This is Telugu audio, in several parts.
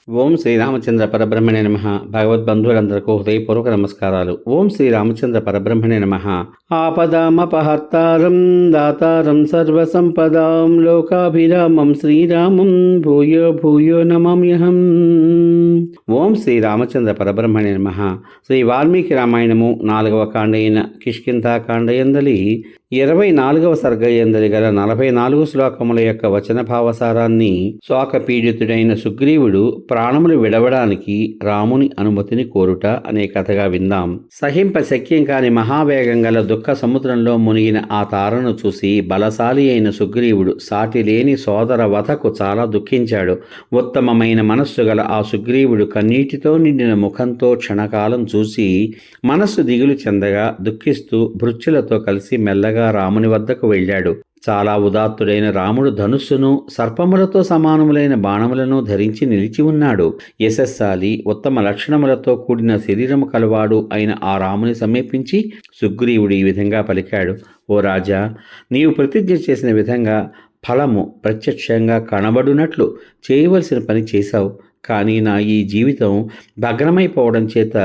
ఓం శ్రీరామచంద్ర పరబ్రహ్మణే నమ. భగవద్బంధువులందరికీ హృదయపూర్వక నమస్కారాలు. ఓం శ్రీరామచంద్ర పరబ్రహ్మణే నమ. ఆపదామపహర్తారం దాతారం సర్వసంపదాం లోకాభిరామం శ్రీరామం భూయో భూయో నమామ్యహం. ఓం శ్రీరామచంద్ర పరబ్రహ్మణే నమ. శ్రీ వాల్మీకి రామాయణము 4వ కాండైన కిష్కింధాకాండయందలి 24వ సర్గయందలి గల 44 శ్లోకముల యొక్క వచన భావసారాన్ని శోకపీడితుడైన సుగ్రీవుడు ప్రాణములు విడవడానికి రాముని అనుమతిని కోరుట అనే కథగా విందాం. సహింప శక్యం కాని మహావేగం గల దుఃఖ సముద్రంలో మునిగిన ఆ తారను చూసి బలశాలి అయిన సుగ్రీవుడు సాటి లేని సోదర వధకు చాలా దుఃఖించాడు. ఉత్తమమైన మనస్సు గల ఆ సుగ్రీవుడు కన్నీటితో నిండిన ముఖంతో క్షణకాలం చూసి మనస్సు దిగులు చెందగా దుఃఖిస్తూ భృత్యులతో కలిసి మెల్లగా రాముని వద్దకు వెళ్ళాడు. చాలా ఉదాత్తుడైన రాముడు ధనుస్సును సర్పములతో సమానములైన బాణములను ధరించి నిలిచి ఉన్నాడు. యశస్సాలి ఉత్తమ లక్షణములతో కూడిన శరీరము కలవాడు అయిన ఆ రాముని సమీపించి సుగ్రీవుడు ఈ విధంగా పలికాడు. ఓ రాజా, నీవు ప్రతిజ్ఞ చేసిన విధంగా ఫలము ప్రత్యక్షంగా కనబడునట్లు చేయవలసిన పని చేశావు. కానీ నా ఈ జీవితం భగ్నమైపోవడం చేత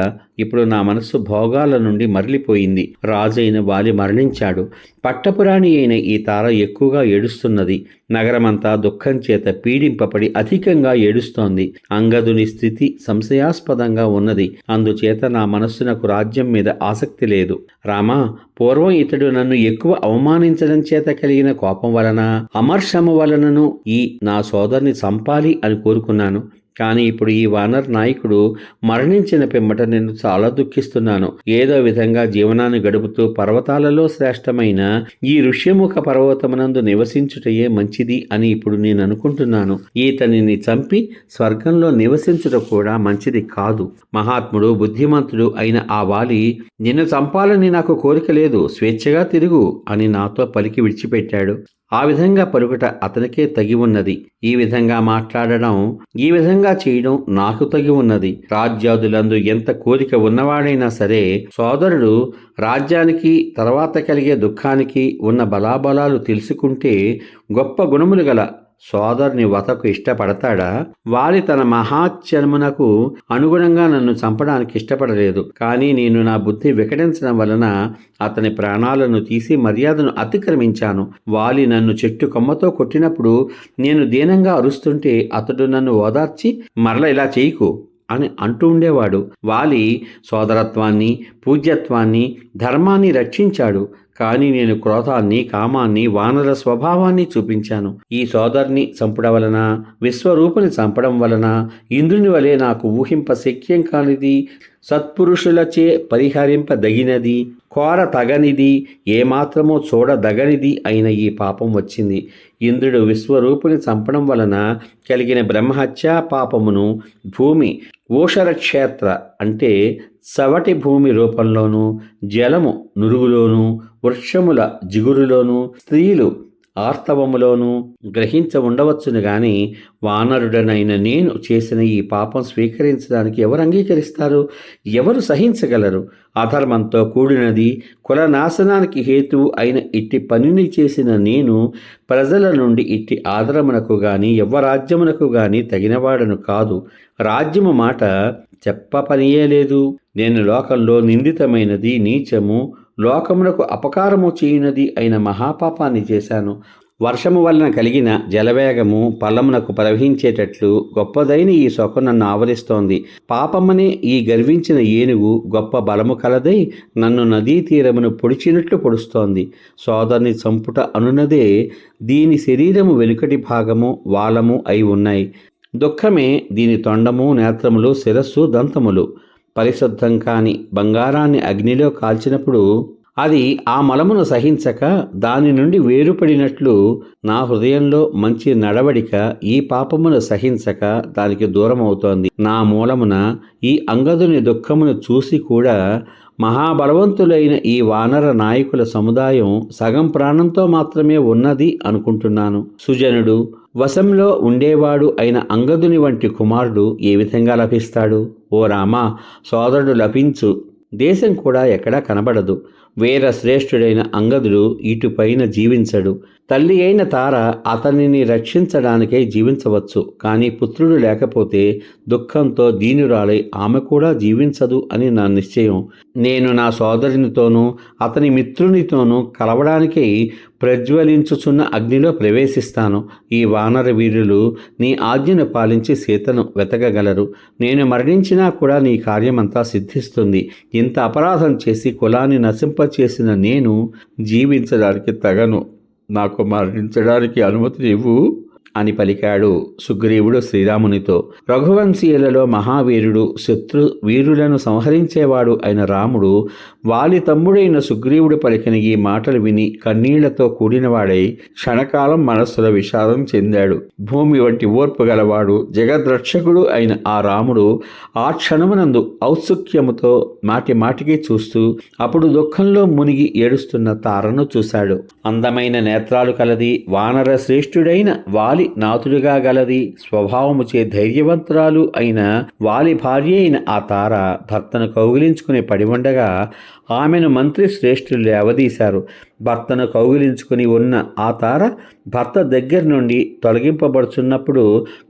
ఇప్పుడు నా మనస్సు భోగాల నుండి మరలిపోయింది. రాజైన వాలి మరణించాడు. పట్టపురాణి అయిన ఈ తార ఎక్కువగా ఏడుస్తున్నది. నగరమంతా దుఃఖం చేత పీడింపబడి అధికంగా ఏడుస్తోంది. అంగదుని స్థితి సంశయాస్పదంగా ఉన్నది. అందుచేత నా మనస్సునకు రాజ్యం మీద ఆసక్తి లేదు. రామా, పూర్వం ఇతడు నన్ను ఎక్కువ అవమానించడం చేత కలిగిన కోపం వలన అమర్షము వలనను ఈ నా సోదరుని చంపాలి అని కోరుకున్నాను. కానీ ఇప్పుడు ఈ వానర్ నాయకుడు మరణించిన పిమ్మట నేను చాలా దుఃఖిస్తున్నాను. ఏదో విధంగా జీవనాన్ని గడుపుతూ పర్వతాలలో శ్రేష్టమైన ఈ ఋష్యముఖ పర్వతమునందు నివసించుటయే మంచిది అని ఇప్పుడు నేను అనుకుంటున్నాను. ఈతనిని చంపి స్వర్గంలో నివసించుట కూడా మంచిది కాదు. మహాత్ముడు బుద్ధిమంతుడు అయిన ఆ వాలి నిన్ను చంపాలని నాకు కోరిక లేదు, స్వేచ్ఛగా తిరుగు అని నాతో పలికి విడిచిపెట్టాడు. ఆ విధంగా పలుకుట అతనికే తగి ఉన్నది. ఈ విధంగా మాట్లాడడం, ఈ విధంగా చేయడం నాకు తగి ఉన్నది. రాజ్యాదులందు ఎంత కోరిక ఉన్నవాడైనా సరే సోదరుడు రాజ్యానికి తర్వాత కలిగే దుఃఖానికి ఉన్న బలాబలాలు తెలుసుకుంటే గొప్ప గుణములు గల సోదరుని వతకు ఇష్టపడతాడా? వాలి తన మహాత్యమునకు అనుగుణంగా నన్ను చంపడానికి ఇష్టపడలేదు. కానీ నేను నా బుద్ధి వికటించడం వలన అతని ప్రాణాలను తీసి మర్యాదను అతిక్రమించాను. వాలి నన్ను చెట్టు కొమ్మతో కొట్టినప్పుడు నేను దీనంగా అరుస్తుంటే అతడు నన్ను ఓదార్చి మరల ఇలా చేయకు అని అంటూ ఉండేవాడు. వాలి సోదరత్వాన్ని, పూజ్యత్వాన్ని, ధర్మాన్ని రక్షించాడు. కానీ నేను క్రోధాన్ని, కామాన్ని, వానర స్వభావాన్ని చూపించాను. ఈ సోదరుని చంపడం వలన, విశ్వరూపుని చంపడం వలన ఇంద్రుని వలె నాకు ఊహింప శక్యం కానిది, సత్పురుషులచే పరిహరింపదగినది, కోర తగనిది, ఏమాత్రమో చూడదగనిది అయిన ఈ పాపం వచ్చింది. ఇంద్రుడు విశ్వరూపుని చంపడం వలన కలిగిన బ్రహ్మహత్యా పాపమును భూమి ఓషరక్షేత్ర అంటే సవటి భూమి రూపంలోనూ, జలము నురుగులోనూ, వృక్షముల జిగురులోనూ, స్త్రీలు ఆర్తవములోనూ గ్రహించ ఉండవచ్చును గాని వానరుడనైన నేను చేసిన ఈ పాపం స్వీకరించడానికి ఎవరు అంగీకరిస్తారు? ఎవరు సహించగలరు? అధర్మంతో కూడినది, కులనాశనానికి హేతువు అయిన ఇట్టి పనిని చేసిన నేను ప్రజల నుండి ఇట్టి ఆదరమునకు గాని యవ్వరాజ్యమునకు గాని తగినవాడను కాదు. రాజ్యము మాట చెప్పపనియే లేదు. నేను లోకంలో నిందితమైనది, నీచము, లోకమునకు అపకారము చేయునది అయిన మహాపాపాన్ని చేశాను. వర్షము వలన కలిగిన జలవేగము పల్లమునకు ప్రవహించేటట్లు గొప్పదైన ఈ శోకం నన్ను ఆవరిస్తోంది. పాపమనే ఈ గర్వించిన ఏనుగు గొప్ప బలము కలదై నన్ను నదీ తీరమును పొడిచినట్లు పొడుస్తోంది. సోదరుని చంపుట అనున్నదే దీని శరీరము వెనుకటి భాగము, వాలము అయి ఉన్నాయి. దుఃఖమే దీని తొండము, నేత్రములు, శిరస్సు, దంతములు. పరిశుద్ధం కాని బంగారాన్ని అగ్నిలో కాల్చినప్పుడు అది ఆ మలమును సహించక దాని నుండి వేరుపడినట్లు నా హృదయంలో మంచి నడవడిక ఈ పాపమును సహించక దానికి దూరం అవుతోంది. నా మూలమున ఈ అంగదుని దుఃఖమును చూసి కూడా మహాబలవంతులైన ఈ వానర నాయకుల సముదాయం సగం ప్రాణంతో మాత్రమే ఉన్నది అనుకుంటున్నాను. సుజనుడు, వశంలో ఉండేవాడు అయిన అంగదుని వంటి కుమారుడు ఏ విధంగా లభిస్తాడు? ఓ రామా, సోదరుడు లభించు దేశం కూడా ఎక్కడా కనబడదు. వీర శ్రేష్ఠుడైన అంగదుడు ఇటుపైన జీవించడు. తల్లి అయిన తార అతనిని రక్షించడానికై జీవించవచ్చు, కానీ పుత్రుడు లేకపోతే దుఃఖంతో దీనురాలై ఆమె కూడా జీవించదు అని నా నిశ్చయం. నేను నా సోదరునితోనూ అతని మిత్రునితోనూ కలవడానికై ప్రజ్వలించుచున్న అగ్నిలో ప్రవేశిస్తాను. ఈ వానర వీరులు నీ ఆజ్ఞను పాలించి సీతను వెతకగలరు. నేను మరణించినా కూడా నీ కార్యమంతా సిద్ధిస్తుంది. ఇంత అపరాధం చేసి కులాన్ని నశింపచేసిన నేను జీవించడానికి తగను. నాకు మరణించడానికి అనుమతి ఇవ్వు అని పలికాడు సుగ్రీవుడు శ్రీరామునితో. రఘువంశీయులలో మహావీరుడు, శత్రు వీరులను సంహరించేవాడు అయిన రాముడు వాలి తమ్ముడైన సుగ్రీవుడు పలికిన ఈ మాటలు విని కన్నీళ్లతో కూడినవాడై క్షణకాలం మనస్సులో విషాదం చెందాడు. భూమి వంటి ఓర్పు గలవాడు, జగద్రక్షకుడు అయిన ఆ రాముడు ఆ క్షణమునందు ఔత్సుక్యముతో మాటి మాటికి చూస్తూ అప్పుడు దుఃఖంలో మునిగి ఏడుస్తున్న తారను చూశాడు. అందమైన నేత్రాలు కలది, వానర శ్రేష్ఠుడైన వాలి నాతుడిగా గలది, స్వభావముచే ధైర్యవంతురాలు అయిన వాలి భార్య అయిన ఆ తార భర్తను కౌగిలించుకుని పడి ఉండగా ఆమెను మంత్రి శ్రేష్ఠులు లేవదీశారు. భర్తను కౌగిలించుకుని ఉన్న ఆ తార భర్త దగ్గర నుండి తొలగింపబడుచున్నప్పుడు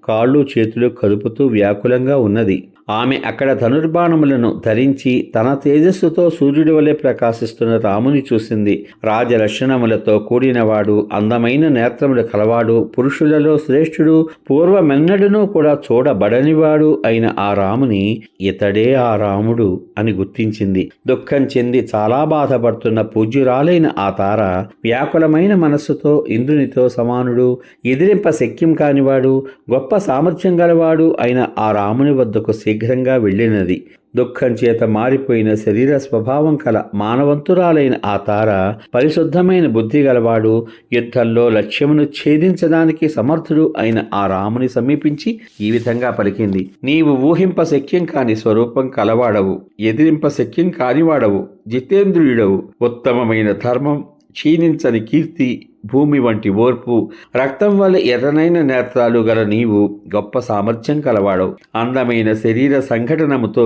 కాళ్ళు చేతులు కదుపుతూ వ్యాకులంగా ఉన్నది. ఆమె అక్కడ ధనుర్బాణములను ధరించి తన తేజస్సుతో సూర్యుడి వలె ప్రకాశిస్తున్న రాముని చూసింది. రాజలక్షణములతో కూడినవాడు, అందమైన నేత్రములు కలవాడు, పురుషులలో శ్రేష్ఠుడు, పూర్వమెన్నడూనూ కూడా చూడబడనివాడు అయిన ఆ రాముని ఇతడే ఆ రాముడు అని గుర్తించింది. దుఃఖం చెంది చాలా బాధపడుతున్న పూజ్యురాలైన ఆ తార వ్యాకులమైన మనస్సుతో ఇంద్రునితో సమానుడు, ఎదిరింప శక్యం కానివాడు, గొప్ప సామర్థ్యం గలవాడు అయిన ఆ రాముని వద్దకు శీఘ్రంగా వెళ్ళినది. దుఃఖం చేత మారిపోయిన శరీర స్వభావం కల మానవంతురాలైన ఆ తార పరిశుద్ధమైన బుద్ధి గలవాడు, యుద్ధంలో లక్ష్యమును ఛేదించడానికి సమర్థుడు అయిన ఆ రాముని సమీపించి ఈ విధంగా పలికింది. నీవు ఊహింప శక్యం కాని స్వరూపం కలవాడవు, ఎదిరింప శక్యం కానివాడవు, జితేంద్రియుడవు, ఉత్తమమైన ధర్మం, క్షీణించని కీర్తి, భూమి వంటి ఓర్పు, రక్తం వల్ల ఎర్రనైన నేత్రాలు గల నీవు గొప్ప సామర్థ్యం కలవాడవు. అందమైన శరీర సంఘటనముతో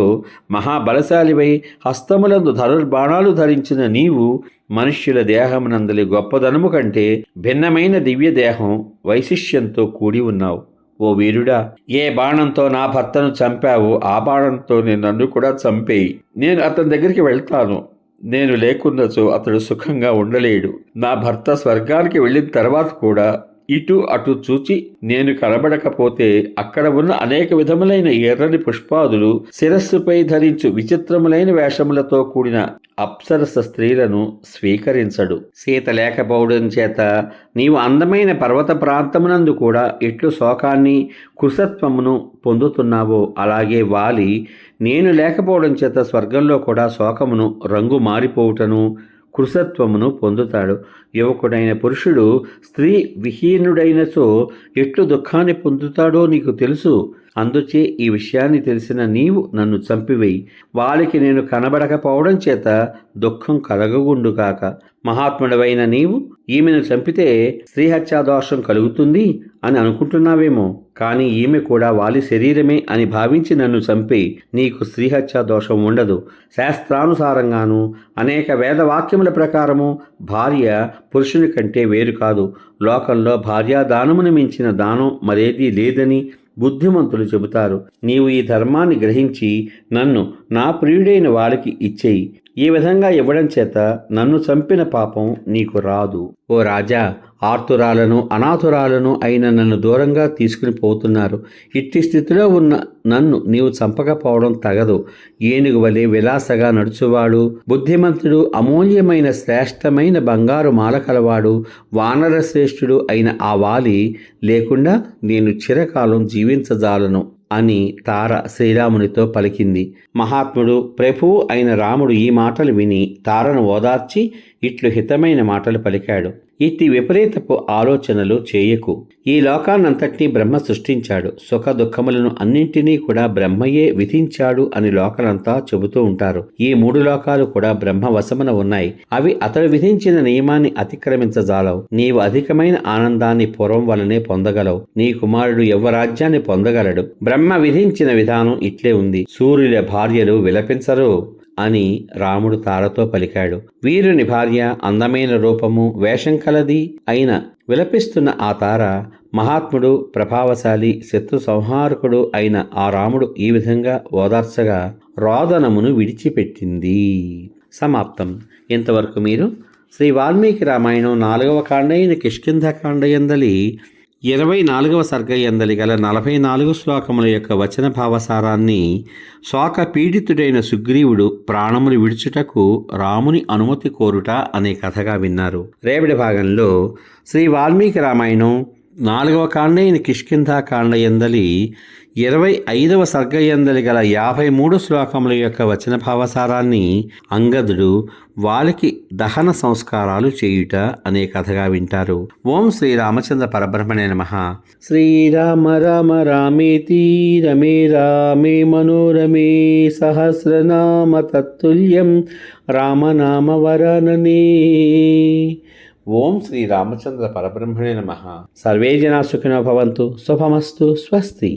మహాబలశాలివై హస్తములందు ధనుర్బాణాలు ధరించిన నీవు మనుష్యుల దేహమునందలి గొప్పదనము కంటే భిన్నమైన దివ్య దేహం వైశిష్యంతో కూడి ఉన్నావు. ఓ వీరుడా, ఏ బాణంతో నా భర్తను చంపావో ఆ బాణంతో నన్ను కూడా చంపేయి. నేను అతని దగ్గరికి వెళ్తాను. నేను లేకున్నచో అతడు సుఖంగా ఉండలేడు. నా భర్త స్వర్గానికి వెళ్ళిన తర్వాత కూడా ఇటు అటు చూచి నేను కనబడకపోతే అక్కడ ఉన్న అనేక విధములైన ఎర్రని పుష్పాదులు శిరస్సుపై ధరించు విచిత్రములైన వేషములతో కూడిన అప్సరస స్త్రీలను స్వీకరించడు. సీత లేకపోవడం చేత నీవు అందమైన పర్వత ప్రాంతమునందు కూడా ఎట్లు శోకాన్ని కృశత్వమును పొందుతున్నావో అలాగే వాలి నేను లేకపోవడం చేత స్వర్గంలో కూడా శోకమును, రంగు మారిపోవుటను, కృశత్వమును పొందుతాడు. యువకుడైన పురుషుడు స్త్రీ విహీనుడైనచో ఎట్లు దుఃఖాన్ని పొందుతాడో నీకు తెలుసు. అందుచే ఈ విషయాన్ని తెలిసిన నీవు నన్ను చంపివేయి. వారికి నేను కనబడకపోవడం చేత దుఃఖం కలగగుండుగాక. మహాత్ముడవైన నీవు ఈమెను చంపితే స్త్రీహత్యాదోషం కలుగుతుంది అని అనుకుంటున్నావేమో, కానీ ఈమె కూడా వాలి శరీరమే అని భావించి నన్ను చంపి నీకు స్త్రీహత్యాదోషం ఉండదు. శాస్త్రానుసారంగాను అనేక వేదవాక్యముల ప్రకారము భార్య పురుషుని కంటే వేరు కాదు. లోకంలో భార్యాదానమును మించిన దానం మరేదీ లేదని బుద్ధిమంతులు చెబుతారు. నీవు ఈ ధర్మాన్ని గ్రహించి నన్ను నా ప్రియుడైన వారికి ఇచ్చేయి. ఈ విధంగా ఇవ్వడం చేత నన్ను చంపిన పాపం నీకు రాదు. ఓ రాజా, ఆర్తురాలను అనాథురాలను అయిన నన్ను దూరంగా తీసుకుని పోతున్నారు. ఇట్టి స్థితిలో ఉన్న నన్ను నీవు చంపకపోవడం తగదు. ఏనుగు వలె విలాసగా నడుచువాడు, బుద్ధిమంతుడు, అమూల్యమైన శ్రేష్టమైన బంగారు మాల కలవాడు, వానర శ్రేష్ఠుడు అయిన ఆ వాలి లేకుండా నేను చిరకాలం జీవించజాలను అని తార శ్రీరామునితో పలికింది. మహాత్ముడు ప్రభువు అయిన రాముడు ఈ మాటలు విని తారను ఓదార్చి ఇట్లు హితమైన మాటలు పలికాడు. ఇట్టి విపరీతపు ఆలోచనలు చేయకు. ఈ లోకాన్నంతటినీ బ్రహ్మ సృష్టించాడు. సుఖ దుఃఖములను అన్నింటినీ కూడా బ్రహ్మయే విధించాడు అని లోకలంతా చెబుతూ ఉంటారు. ఈ 3 లోకాలు కూడా బ్రహ్మ వశమున ఉన్నాయి. అవి అతడు విధించిన నియమాన్ని అతిక్రమించజాలవు. నీవు అధికమైన ఆనందాన్ని పూర్వం వలనే పొందగలవు. నీ కుమారుడు యవ్వరాజ్యాన్ని పొందగలడు. బ్రహ్మ విధించిన విధానం ఇట్లే ఉంది. సూర్యుల భార్యలు విలపించరు, అని రాముడు తారతో పలికాడు. వీరుని భార్య అందమైన రూపము, వేషం కలది అయిన విలపిస్తున్న ఆ తార మహాత్ముడు, ప్రభావశాలి, శత్రు సంహారకుడు అయిన ఆ రాముడు ఈ విధంగా ఓదార్చగా రోదనమును విడిచిపెట్టింది. సమాప్తం. ఇంతవరకు మీరు శ్రీ వాల్మీకి రామాయణం 4వ కాండైన కిష్కింధకాండ యందలి 24వ సర్గ యందలి గల 44 శ్లోకముల యొక్క వచన భావసారాన్ని శోక పీడితుడైన సుగ్రీవుడు ప్రాణములు విడుచుటకు రాముని అనుమతి కోరుట అనే కథగా విన్నారు. రేపటి భాగంలో శ్రీ వాల్మీకి రామాయణం 4వ కాండైన కిష్కింధకాండ యందలి 25వ సర్గ యందలి గల 53 శ్లోకముల యొక్క వచన భావసారాన్ని అంగదుడు వాలికి దహన సంస్కారాలు చేయుట అనే కథగా వింటారు. ఓం శ్రీ రామచంద్ర పరబ్రహ్మణే నమః. శ్రీరామ రామ రామేతి రమే రామే మనోరమే సహస్రనామ తత్తుల్యం రామనామ వరాననే. ఓం శ్రీ రామచంద్ర పరబ్రహ్మణే నమః. సర్వే జనా సుఖినో భవంతు. శుభమస్తు. స్వస్తి.